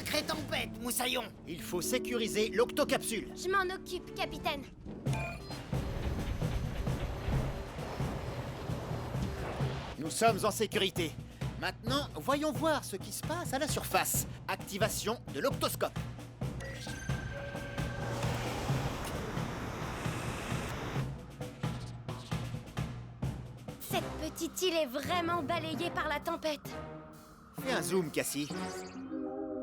sacrée tempête, Moussaillon! Il faut sécuriser l'octocapsule. Je m'en occupe, capitaine. Nous sommes en sécurité. Maintenant, voyons voir ce qui se passe à la surface. Activation de l'octoscope. Cette petite île est vraiment balayée par la tempête. Fais un zoom, Cassie.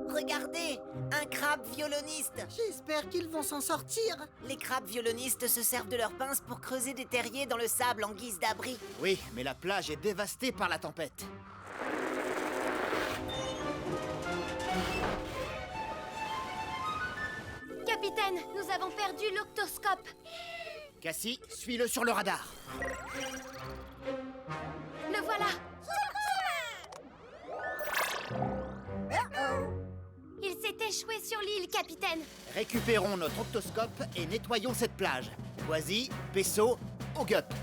Regardez, un crabe violoniste. J'espère qu'ils vont s'en sortir. Les crabes violonistes se servent de leurs pinces pour creuser des terriers dans le sable en guise d'abri. Oui, mais la plage est dévastée par la tempête. Capitaine, nous avons perdu l'octoscope. Cassie, suis-le sur le radar. Le voilà. Il s'est échoué sur l'île, capitaine. Récupérons notre octoscope et nettoyons cette plage. Voici, Pesso, au gup.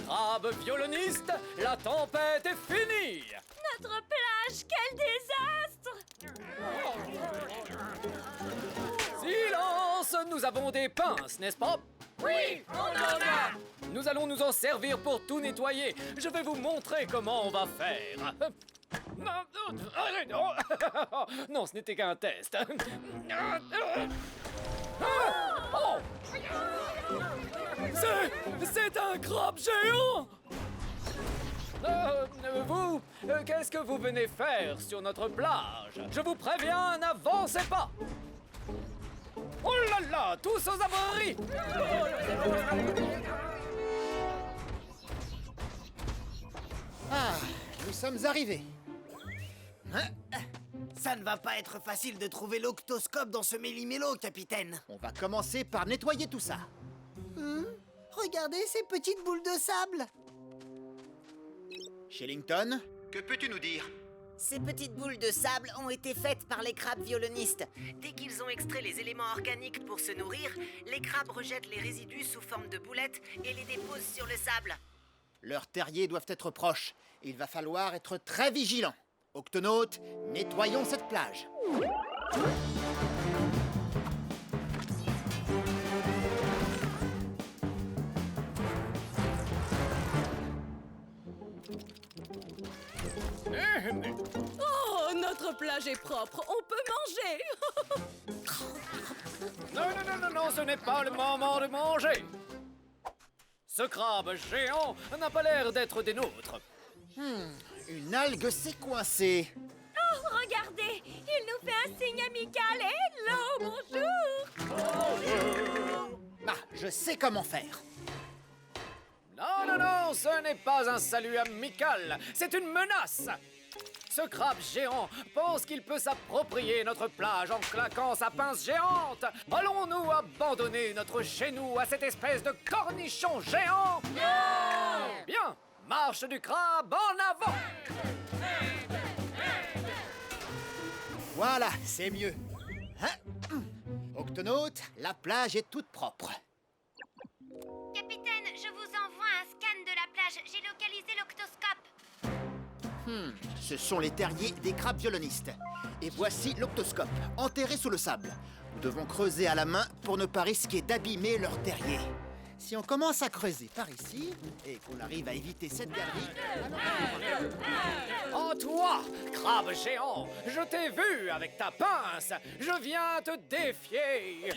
Crabe violoniste, la tempête est finie! Notre plage, quel désastre! Silence! Nous avons des pinces, n'est-ce pas? Oui, on en a! Nous allons nous en servir pour tout nettoyer. Je vais vous montrer comment on va faire. Non, non, ce n'était qu'un test. Oh! C'est un crabe géant! Vous, qu'est-ce que vous venez faire sur notre plage? Je vous préviens, n'avancez pas! Oh là là, tous aux abris! Ah, nous sommes arrivés. Ça ne va pas être facile de trouver l'octoscope dans ce méli-mélo, capitaine. On va commencer par nettoyer tout ça. Regardez ces petites boules de sable. Shellington, que peux-tu nous dire? Ces petites boules de sable ont été faites par les crabes violonistes. Dès qu'ils ont extrait les éléments organiques pour se nourrir, les crabes rejettent les résidus sous forme de boulettes et les déposent sur le sable. Leurs terriers doivent être proches. Il va falloir être très vigilant. Octonautes, nettoyons cette plage. Oh, notre plage est propre, on peut manger. Non, non, non, non, non, ce n'est pas le moment de manger. Ce crabe géant n'a pas l'air d'être des nôtres. Une algue s'est coincée. Oh, regardez, il nous fait un signe amical. Hello, bonjour. Ah, je sais comment faire. Non, non, non, ce n'est pas un salut amical, c'est une menace. Ce crabe géant pense qu'il peut s'approprier notre plage en claquant sa pince géante. Allons-nous abandonner notre chez-nous à cette espèce de cornichon géant? Non! Bien, marche du crabe en avant. Voilà, c'est mieux. Octonautes, la plage est toute propre. Capitaine, je vous envoie un scan de la plage. J'ai localisé l'octoscope. Ce sont les terriers des crabes violonistes. Et voici l'octoscope, enterré sous le sable. Nous devons creuser à la main pour ne pas risquer d'abîmer leur terrier. Si on commence à creuser par ici, et qu'on arrive à éviter cette galerie... Oh toi, crabe géant, je t'ai vu avec ta pince. Je viens te défier.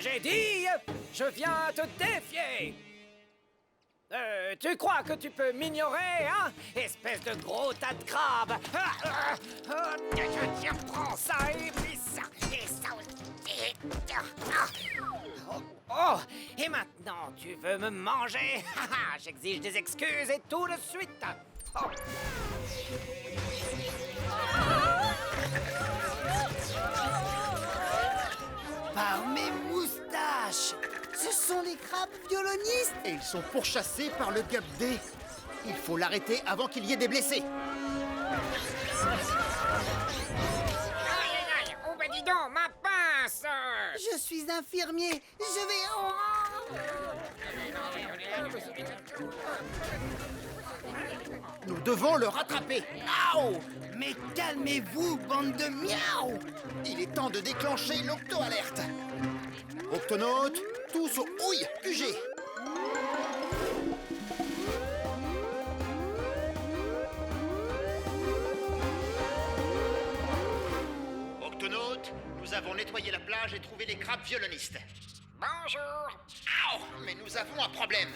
J'ai dit, je viens te défier. Tu crois que tu peux m'ignorer, hein? Espèce de gros tas de crabes! Tiens, prends ça et puis ça, et ça aussi. Oh, et maintenant, tu veux me manger? J'exige des excuses et tout de suite! Oh. Par mes moustaches! Ce sont les crabes violonistes. Et ils sont pourchassés par le Gabdé. Il faut l'arrêter avant qu'il y ait des blessés. Aïe, aïe, aïe! Oh, ben dis donc, ma pince! Je suis infirmier. Je vais... Nous devons le rattraper. Aouh! Mais calmez-vous, bande de miaou! Il est temps de déclencher l'Octo-Alerte. Octonautes, tous aux houilles QG. Octonautes, nous avons nettoyé la plage et trouvé les crabes violonistes. Bonjour. Mais nous avons un problème.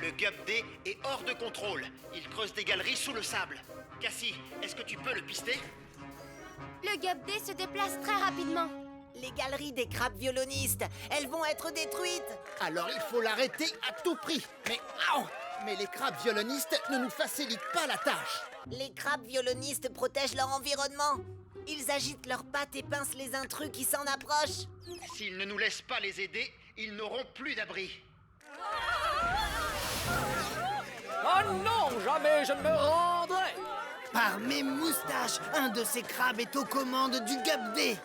Le Gup D est hors de contrôle. Il creuse des galeries sous le sable. Cassie, est-ce que tu peux le pister? Le Gup D se déplace très rapidement. Les galeries des crabes violonistes, elles vont être détruites. Alors il faut l'arrêter à tout prix. Mais les crabes violonistes ne nous facilitent pas la tâche. Les crabes violonistes protègent leur environnement. Ils agitent leurs pattes et pincent les intrus qui s'en approchent. S'ils ne nous laissent pas les aider, ils n'auront plus d'abri. Oh non, jamais je ne me rendrai! Par mes moustaches, un de ces crabes est aux commandes du Gup D.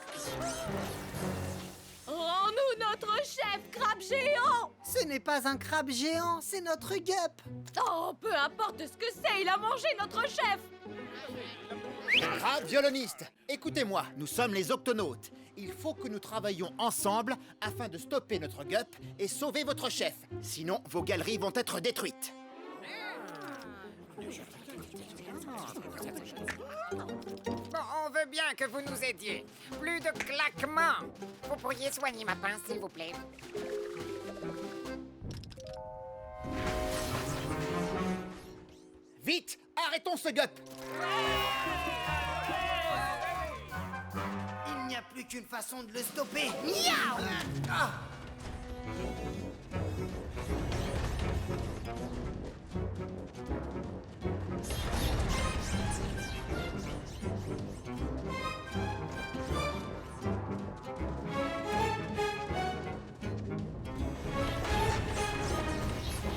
Rends-nous notre chef, crabe géant! Ce n'est pas un crabe géant, c'est notre Gup. Oh, peu importe ce que c'est, il a mangé notre chef! Crabes violonistes, écoutez-moi, nous sommes les Octonautes. Il faut que nous travaillions ensemble afin de stopper notre Gup et sauver votre chef. Sinon, vos galeries vont être détruites. Bon, on veut bien que vous nous aidiez. Plus de claquements. Vous pourriez soigner ma pince, s'il vous plaît. Vite, arrêtons ce Gup. Il n'y a plus qu'une façon de le stopper. Miaou!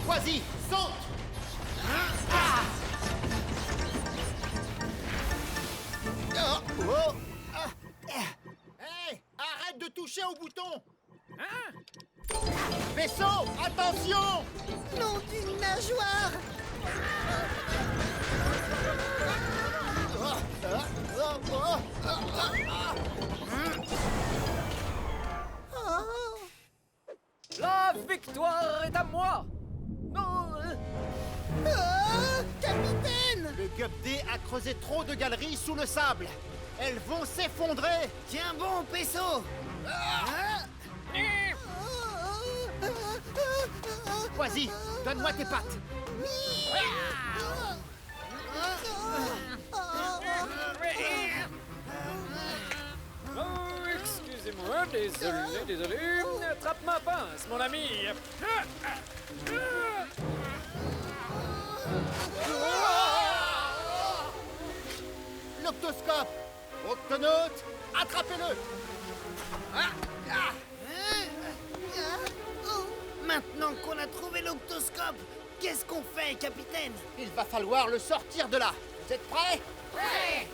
Vas-y, saute. Hey, arrête de toucher au bouton. Vaisseau, attention. Nom d'une nageoire! Oh. La victoire est à moi! Non! Capitaine! Le Gup D a creusé trop de galeries sous le sable. Elles vont s'effondrer. Tiens bon, Pesso! Vas-y, donne-moi tes pattes. Oh, excusez-moi, désolé. Attrape ma pince, mon ami. L'octoscope. Octonautes, attrapez-le. Maintenant qu'on a trouvé l'octoscope, qu'est-ce qu'on fait, capitaine? Il va falloir le sortir de là. Vous êtes prêts? Ouais.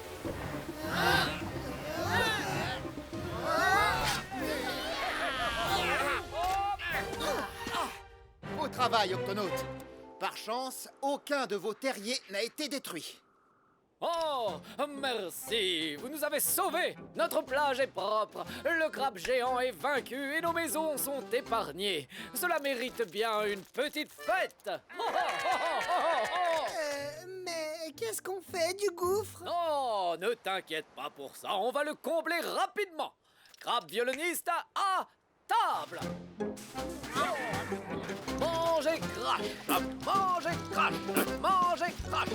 Beau travail, Octonautes. Par chance, aucun de vos terriers n'a été détruit. Oh, merci. Vous nous avez sauvés. Notre plage est propre. Le crabe géant est vaincu et nos maisons sont épargnées. Cela mérite bien une petite fête. Oh, oh, oh, oh, oh, oh. Mais qu'est-ce qu'on fait du gouffre? Non, ne t'inquiète pas pour ça. On va le combler rapidement. Crabe violoniste à table. Mangez crash, mangez crash, mangez crash,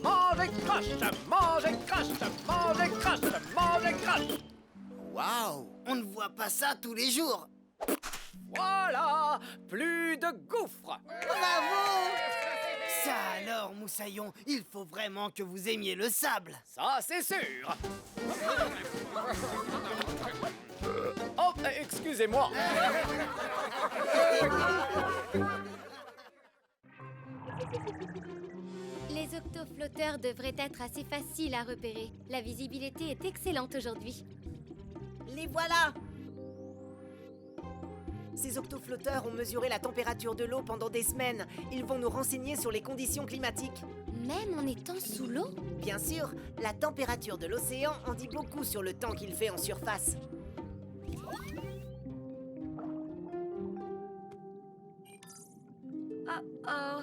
mangez crash, mangez crash, mangez crash, mangez crash. Waouh! On ne voit pas ça tous les jours. Voilà, plus de gouffres. Bravo! Ça alors, Moussaillon, il faut vraiment que vous aimiez le sable. Ça, c'est sûr. Oh, excusez-moi. Les octoflotteurs devraient être assez faciles à repérer. La visibilité est excellente aujourd'hui. Les voilà. Ces octoflotteurs ont mesuré la température de l'eau pendant des semaines. Ils vont nous renseigner sur les conditions climatiques. Même en étant sous l'eau? Bien sûr, la température de l'océan en dit beaucoup sur le temps qu'il fait en surface. Oh,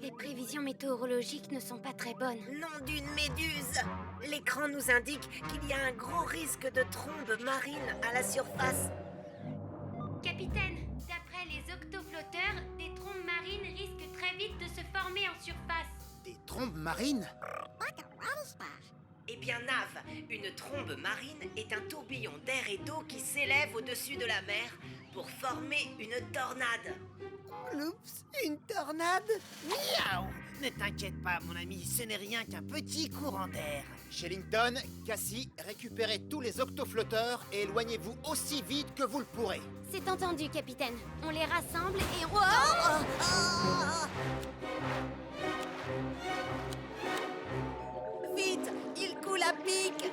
les prévisions météorologiques ne sont pas très bonnes. Nom d'une méduse! L'écran nous indique qu'il y a un gros risque de trombe marine à la surface. Capitaine, d'après les octoflotteurs, des trombes marines risquent très vite de se former en surface. Des trombes marines? Eh bien, Nav, une trombe marine est un tourbillon d'air et d'eau qui s'élève au-dessus de la mer pour former une tornade. Oups, une tornade? Miaou! Ne t'inquiète pas, mon ami, ce n'est rien qu'un petit courant d'air. Shellington, Cassie, récupérez tous les octoflotteurs et éloignez-vous aussi vite que vous le pourrez. C'est entendu, capitaine. On les rassemble et on... Vite, il coule à pic!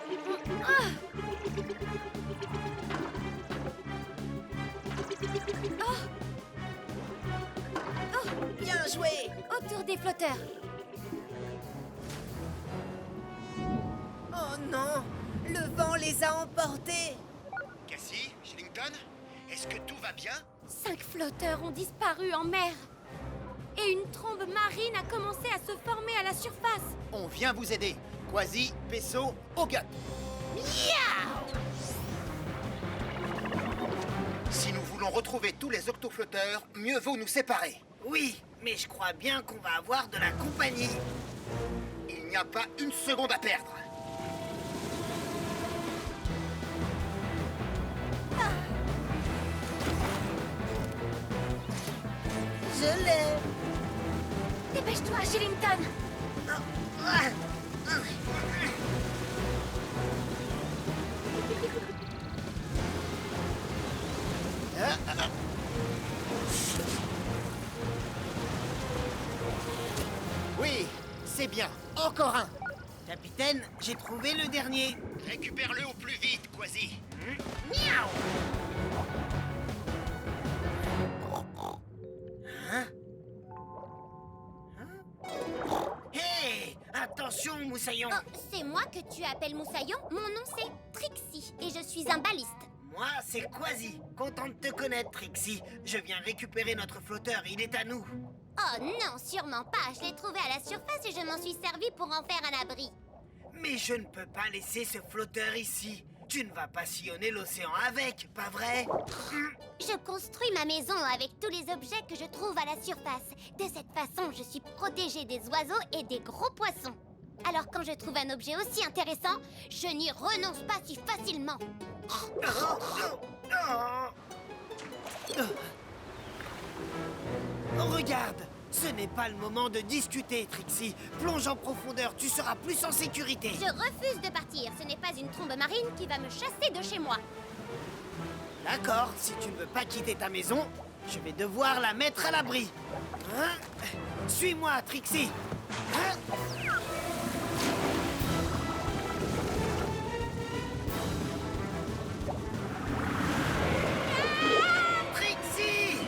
Bien joué! Autour des flotteurs. Oh non! Le vent les a emportés! Cassie, Shellington, est-ce que tout va bien? 5 flotteurs ont disparu en mer. Et une trombe marine a commencé à se former à la surface. On vient vous aider. Quasi, Pesso, Ogut. Si nous voulons retrouver tous les octoflotteurs, mieux vaut nous séparer. Oui, mais je crois bien qu'on va avoir de la compagnie. Il n'y a pas une seconde à perdre. Je l'ai! Dépêche-toi, Shellington. Oui, c'est bien. Encore un. Capitaine, j'ai trouvé le dernier. Récupère-le au plus vite, Quasi. Miaou! Hein? Hé! Attention, Moussaillon! Oh, c'est moi que tu appelles Moussaillon. Mon nom c'est Trixie et je suis un baliste. Moi, c'est Quasi. Content de te connaître, Trixie. Je viens récupérer notre flotteur, il est à nous. Oh non, sûrement pas. Je l'ai trouvé à la surface et je m'en suis servi pour en faire un abri. Mais je ne peux pas laisser ce flotteur ici. Tu ne vas pas sillonner l'océan avec, pas vrai? Je construis ma maison avec tous les objets que je trouve à la surface. De cette façon, je suis protégée des oiseaux et des gros poissons. Alors quand je trouve un objet aussi intéressant, je n'y renonce pas si facilement. Regarde, ce n'est pas le moment de discuter, Trixie. Plonge en profondeur, tu seras plus en sécurité. Je refuse de partir. Ce n'est pas une trombe marine qui va me chasser de chez moi. D'accord, si tu ne veux pas quitter ta maison, je vais devoir la mettre à l'abri. Hein? Suis-moi, Trixie. Hein? Trixie!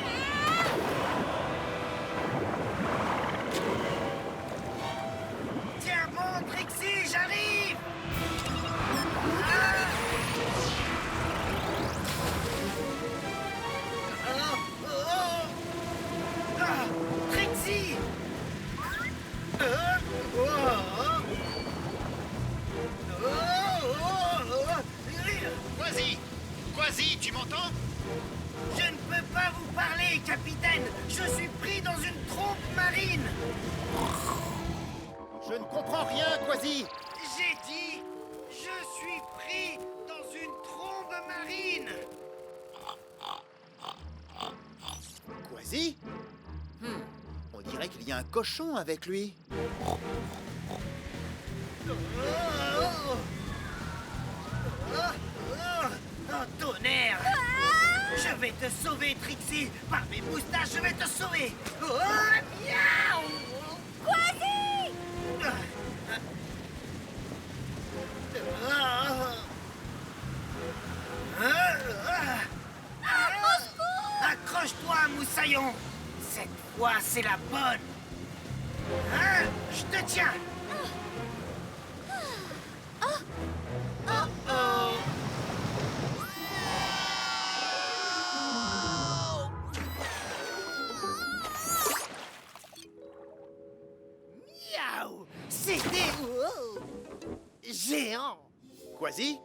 Tiens bon, Trixie, j'arrive! Trixie! Quasi! Quasi, tu m'entends? Je ne peux pas vous parler, capitaine! Je suis pris dans une trompe marine! Je ne comprends rien, Quasi! J'ai dit, je suis pris dans une trombe marine! Quasi? On dirait qu'il y a un cochon avec lui. Oh, tonnerre! Je vais te sauver, Trixie! Par mes moustaches, je vais te sauver! Oh, miaou! Quasi! Accroche-toi! fois, c'est la bonne. Hein? Je te tiens. Oh. Miaou! C'était géant. Quasi?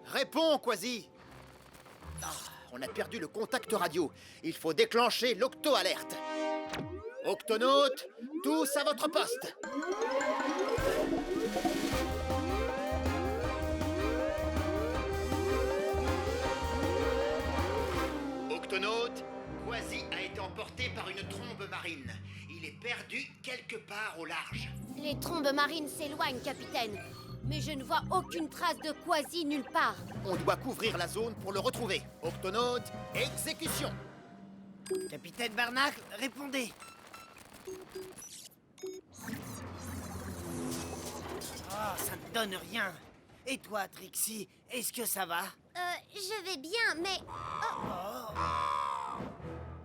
Réponds, Quasi! Ah, on a perdu le contact radio. Il faut déclencher l'octo-alerte. Octonautes, tous à votre poste! Octonautes, Quasi a été emporté par une trombe marine. Il est perdu quelque part au large. Les trombes marines s'éloignent, capitaine. Mais je ne vois aucune trace de Quasi nulle part. On doit couvrir la zone pour le retrouver. Octonautes, exécution! Capitaine Barnacle, répondez. Oh, ça ne donne rien. Et toi, Trixie, est-ce que ça va? Je vais bien, mais...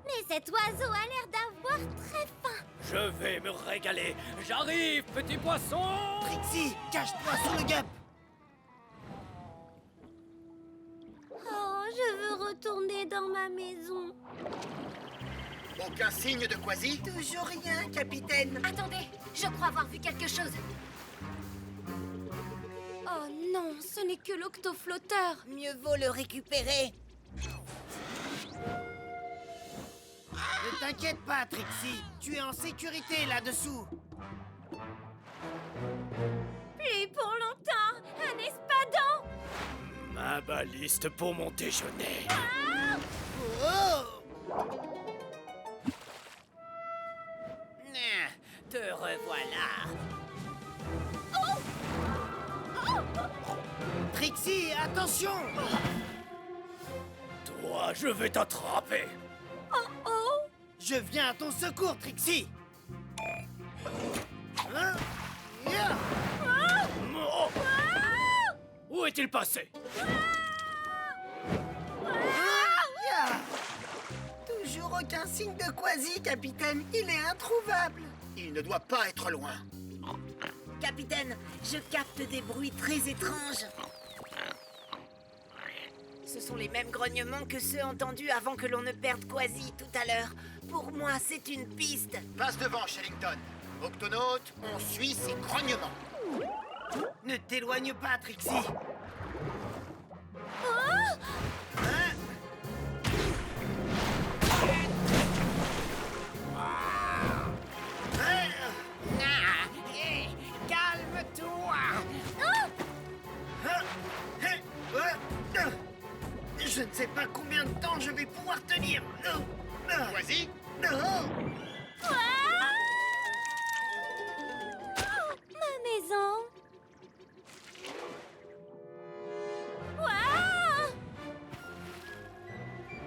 Mais cet oiseau a l'air d'avoir très faim. Je vais me régaler. J'arrive, petit poisson. Trixie, cache-toi sous le guêpe. Oh, je veux retourner dans ma maison. Aucun signe de Quasi? Toujours rien, capitaine. Attendez, je crois avoir vu quelque chose. Oh non, ce n'est que l'octoflotteur. Mieux vaut le récupérer. Ne t'inquiète pas, Trixie. Tu es en sécurité là-dessous. Plus pour longtemps, un espadon. Ma baliste pour mon déjeuner. Oh! Te revoilà. Trixie, attention! Toi, je vais t'attraper. Je viens à ton secours, Trixie. Hein? Yeah! Oh. Où est-il passé? Yeah! Toujours aucun signe de Quasi, capitaine. Il est introuvable. Il ne doit pas être loin. Capitaine, je capte des bruits très étranges. Ce sont les mêmes grognements que ceux entendus avant que l'on ne perde Quasi tout à l'heure. Pour moi, c'est une piste. Passe devant, Shellington. Octonautes, on suit ces grognements. Ne t'éloigne pas, Trixie. Hein? Calme-toi. Je ne sais pas combien de temps je vais pouvoir tenir. Quasi? Ma maison.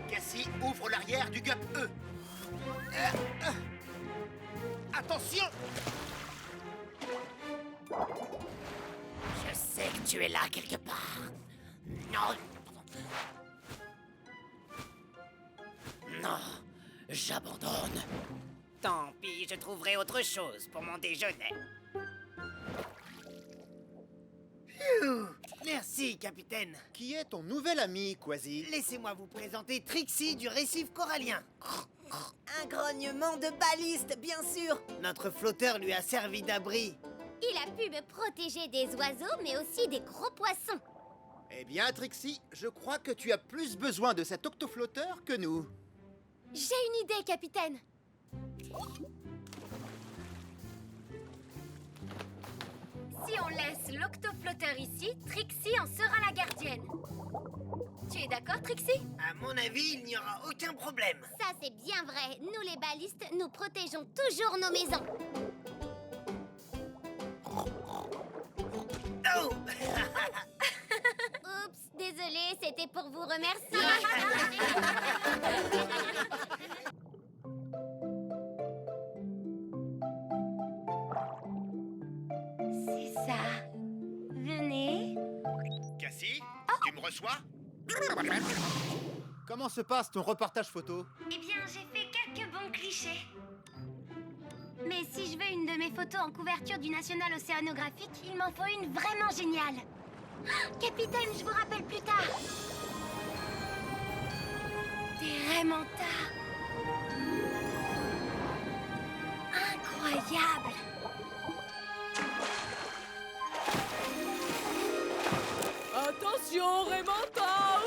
Cassie ouvre l'arrière du Gup E. Attention! Je sais que tu es là quelque part. Non. Non, j'abandonne. Tant pis, je trouverai autre chose pour mon déjeuner. Phew. Merci, capitaine. Qui est ton nouvel ami, Quasi? Laissez-moi vous présenter Trixie du récif corallien. Un grognement de baliste, bien sûr. Notre flotteur lui a servi d'abri. Il a pu me protéger des oiseaux, mais aussi des gros poissons. Eh bien, Trixie, je crois que tu as plus besoin de cet octoflotteur que nous. J'ai une idée, capitaine. Si on laisse l'octoflotteur ici, Trixie en sera la gardienne. Tu es d'accord, Trixie? À mon avis, il n'y aura aucun problème. Ça, c'est bien vrai. Nous, les balistes, nous protégeons toujours nos maisons. Oh! Oups, désolée, c'était pour vous remercier. C'est ça. Venez. Cassie, tu me reçois? Comment se passe ton reportage photo? Eh bien, j'ai fait quelques bons clichés. Mais si je veux une de mes photos en couverture du National Océanographique, il m'en faut une vraiment géniale. Ah, capitaine, je vous rappelle plus tard. Des raimentas. Incroyable. Attention, Raymanta!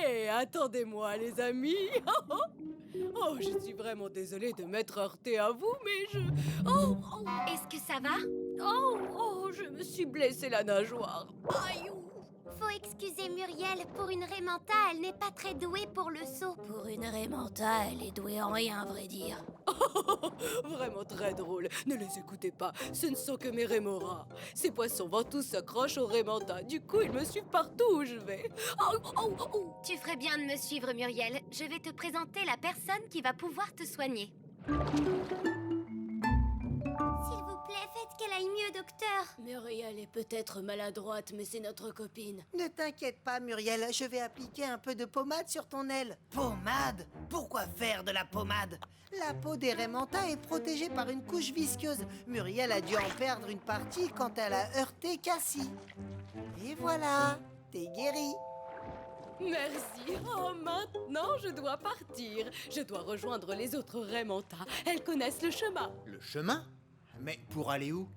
Hé, attendez-moi, les amis! Oh, je suis vraiment désolée de m'être heurtée à vous, mais je... Oh, oh, Est-ce que ça va? oh, je me suis blessée la nageoire. Aïe! Faut excuser Muriel, pour une Raimanta, elle n'est pas très douée pour le saut. Pour une Raimanta, elle est douée en rien, à vrai dire. Vraiment très drôle. Ne les écoutez pas, ce ne sont que mes rémoras. Ces poissons ventous s'accrochent aux Raimanta. Du coup, ils me suivent partout où je vais. Oh. Tu ferais bien de me suivre, Muriel. Je vais te présenter la personne qui va pouvoir te soigner. S'il vous plaît, faites qu'elle aille mieux, docteur. Muriel est peut-être maladroite, mais c'est notre copine. Ne t'inquiète pas, Muriel, je vais appliquer un peu de pommade sur ton aile. Pommade? Pourquoi faire de la pommade? La peau des raimentas est protégée par une couche visqueuse. Muriel a dû en perdre une partie quand elle a heurté Cassie. Et voilà, t'es guérie. Merci. Oh, maintenant, je dois partir. Je dois rejoindre les autres Raimentas. Elles connaissent le chemin. Le chemin? Mais pour aller où?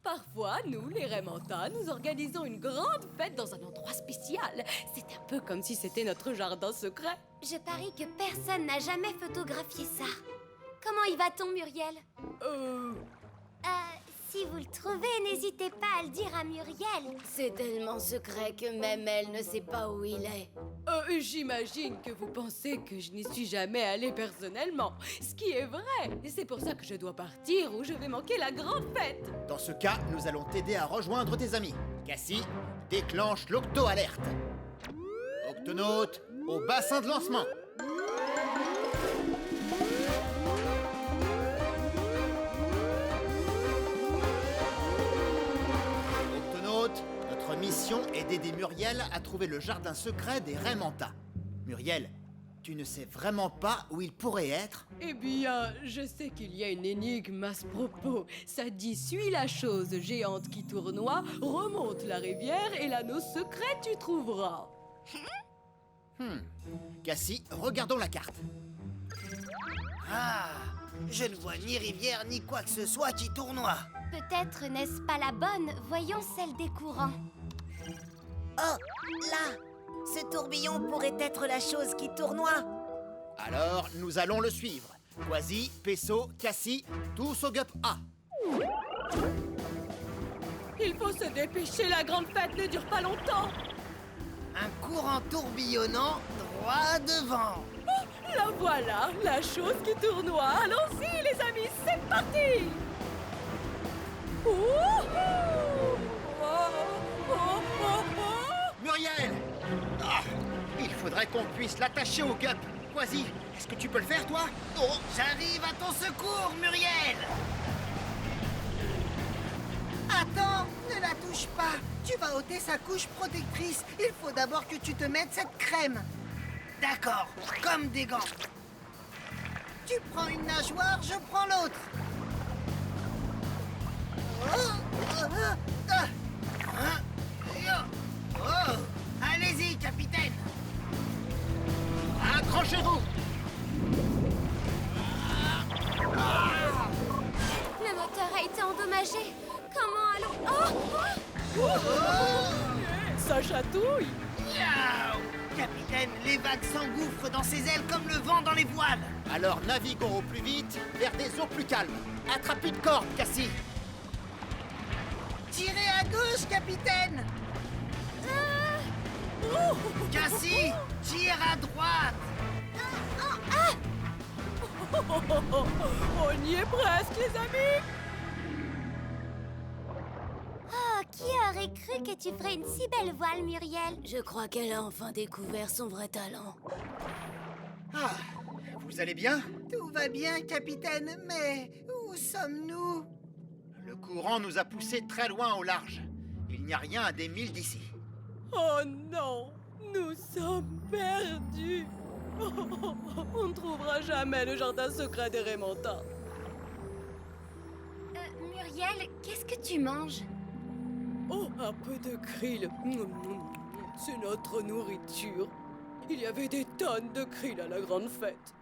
Parfois, nous, les Raimentas, nous organisons une grande fête dans un endroit spécial. C'est un peu comme si c'était notre jardin secret. Je parie que personne n'a jamais photographié ça. Comment y va-t-on, Muriel? Si vous le trouvez, n'hésitez pas à le dire à Muriel. C'est tellement secret que même elle ne sait pas où il est. J'imagine que vous pensez que je n'y suis jamais allée personnellement. Ce qui est vrai. Et c'est pour ça que je dois partir ou je vais manquer la grande fête. Dans ce cas, nous allons t'aider à rejoindre tes amis. Cassie, déclenche l'octo-alerte. Octonaute, au bassin de lancement. Octonaute, notre mission est d'aider Muriel à trouver le jardin secret des Raimentas. Muriel, tu ne sais vraiment pas où il pourrait être? Eh bien, je sais qu'il y a une énigme à ce propos. Ça dit, suis la chose géante qui tournoie, remonte la rivière et l'anneau secret tu trouveras. Cassie, regardons la carte. Ah, je ne vois ni rivière ni quoi que ce soit qui tournoie. Peut-être n'est-ce pas la bonne? Voyons celle des courants. Oh, là! Ce tourbillon pourrait être la chose qui tournoie. Alors, nous allons le suivre. Quasi, Pesso, Cassie, tous au GUP A. Il faut se dépêcher, la grande fête ne dure pas longtemps. Un courant tourbillonnant droit devant. La voilà, la chose qui tournoie. Allons-y, les amis, c'est parti. Muriel! Ah, il faudrait qu'on puisse l'attacher au GUP. Quasi, est-ce que tu peux le faire, toi? Oh, j'arrive à ton secours, Muriel. Attends, ne la touche pas. Tu vas ôter sa couche protectrice. Il faut d'abord que tu te mettes cette crème. D'accord, comme des gants. Tu prends une nageoire, je prends l'autre. Oh, allez-y, capitaine. Accrochez-vous! Le moteur a été endommagé. Comment allons... Ça chatouille. Miaou. Capitaine, les vagues s'engouffrent dans ses ailes comme le vent dans les voiles. Alors naviguons au plus vite vers des eaux plus calmes. Attrape une corde, Cassie. Tirez à gauche, capitaine. Cassie, tire à droite. On y est presque, les amis. Oh, qui aurait cru que tu ferais une si belle voile, Muriel? Je crois qu'elle a enfin découvert son vrai talent. Ah, vous allez bien? Tout va bien, capitaine, mais où sommes-nous? Le courant nous a poussés très loin au large. Il n'y a rien à des milles d'ici. Oh non, nous sommes perdus. On ne trouvera jamais le jardin secret des Raymanta. Muriel, qu'est-ce que tu manges? Oh, un peu de krill. C'est notre nourriture. Il y avait des tonnes de krill à la grande fête.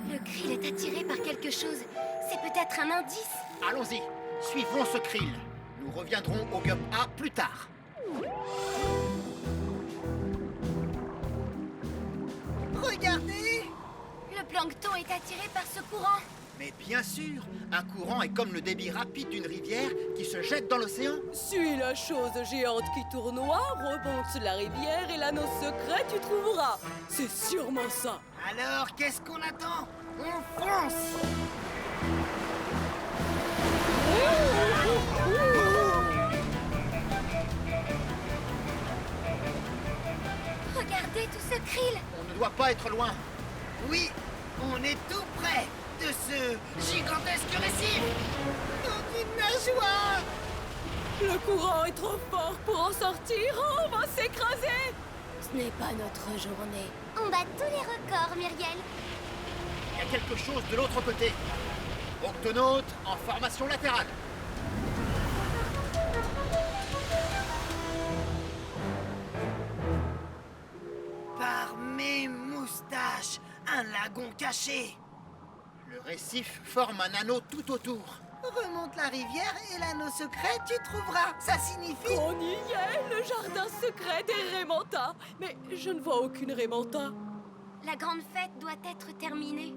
Le krill est attiré par quelque chose. C'est peut-être un indice. Allons-y, suivons ce krill. Nous reviendrons au Gup A plus tard. Regardez! Le plancton est attiré par ce courant. Mais bien sûr, un courant est comme le débit rapide d'une rivière qui se jette dans l'océan. Suis la chose géante qui tournoie, remonte la rivière et l'anneau secret tu trouveras. C'est sûrement ça. Alors, qu'est-ce qu'on attend? On fonce! Regardez tout ce krill. On ne doit pas être loin. Oui, on est tout près de ce gigantesque récif! Dans une nageoire! Le courant est trop fort pour en sortir. Oh, on va s'écraser. Ce n'est pas notre journée. On bat tous les records, Muriel. Il y a quelque chose de l'autre côté. Octonaute en formation latérale. Par mes moustaches, un lagon caché! Le récif forme un anneau tout autour. Remonte la rivière et l'anneau secret, tu trouveras. Ça signifie... On y est, le jardin secret des Raymanta. Mais je ne vois aucune Raymanta. La grande fête doit être terminée.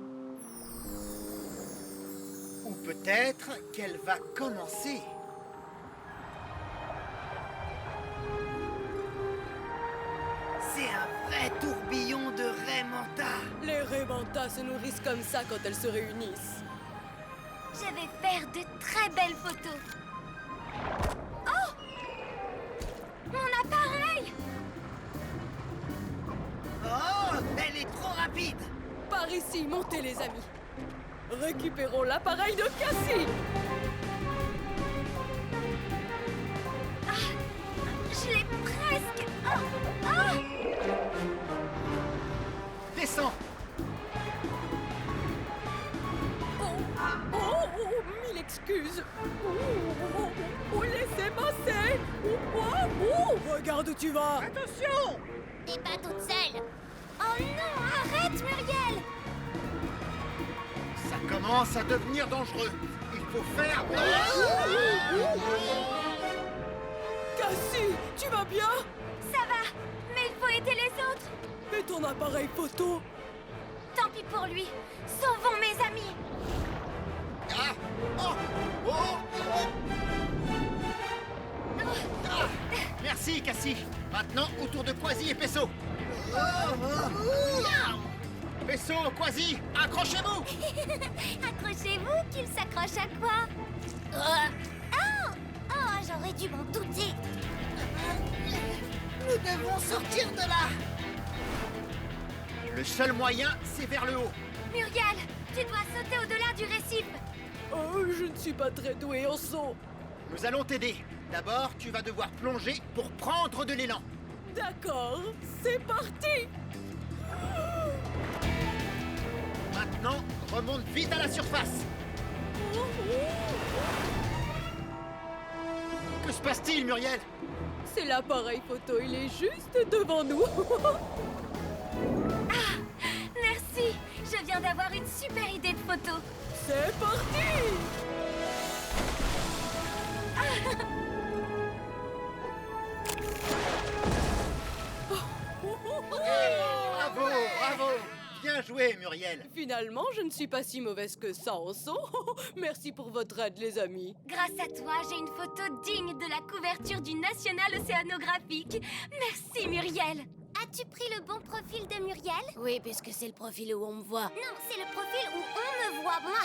Ou peut-être qu'elle va commencer. C'est un vrai tourbillon de Raymanta. Les Raymanta se nourrissent comme ça quand elles se réunissent. Je vais faire de très belles photos. Oh! Mon appareil! Oh, elle est trop rapide. Par ici, montez les amis. Récupérons l'appareil de Cassie. Je l'ai presque. Oh! Oh! Descends. Mille excuses. Laissez passer. Regarde où tu vas. Attention! T'es pas toute seule. Oh non, arrête, Muriel! Ça commence à devenir dangereux. Il faut faire... Cassie, tu vas bien? Ça va, mais il faut aider les autres. Et ton appareil photo? Tant pis pour lui. Sauvons mes amis. Ah! Oh! Oh! Oh! Ah! Merci, Cassie. Maintenant, autour de Quasi et Pesso. Pesso, Quasi, accrochez-vous! Accrochez-vous qu'il s'accroche à quoi? Oh, j'aurais dû m'en douter. Nous devons sortir de là. Le seul moyen, c'est vers le haut. Muriel, tu dois sauter au-delà du récif. Oh, je ne suis pas très douée en saut. Nous allons t'aider. D'abord, tu vas devoir plonger pour prendre de l'élan. D'accord, c'est parti. Maintenant, remonte vite à la surface. Que se passe-t-il, Muriel? C'est l'appareil photo, il est juste devant nous. Merci, je viens d'avoir une super idée de photo. C'est parti. Bravo, bravo. Bien joué, Muriel. Finalement, je ne suis pas si mauvaise que ça en saut. Merci pour votre aide, les amis. Grâce à toi, j'ai une photo digne de la couverture du National Océanographique. Merci, Muriel. As-tu pris le bon profil de Muriel? Oui, puisque c'est le profil où on me voit. Non, c'est le profil où on me voit, moi.